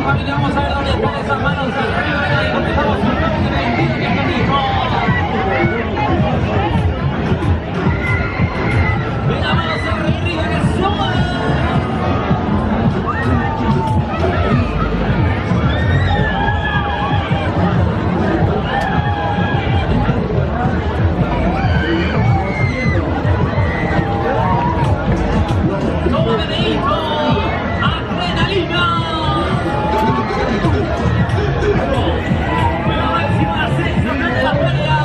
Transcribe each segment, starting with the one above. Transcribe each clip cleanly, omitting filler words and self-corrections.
familia, vamos a ver dónde están esas manos arriba y comenzamos un mecanismo. Ven la mano arriba que suma. Toma Benedito, adrenalina. La máxima sensación de la pelea.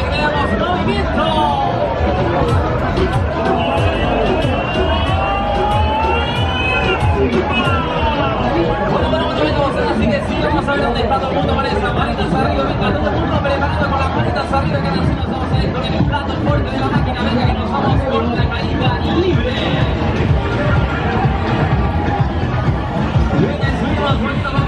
Creamos movimiento. Así que sí, vamos a ver dónde está todo el mundo para esa manitas arriba, venga todo el mundo preparado con las manitas arriba, que ahora sí nos vamos a ir con el plato fuerte de la máquina, venga que nos vamos con la caída libre. Venga, subimos,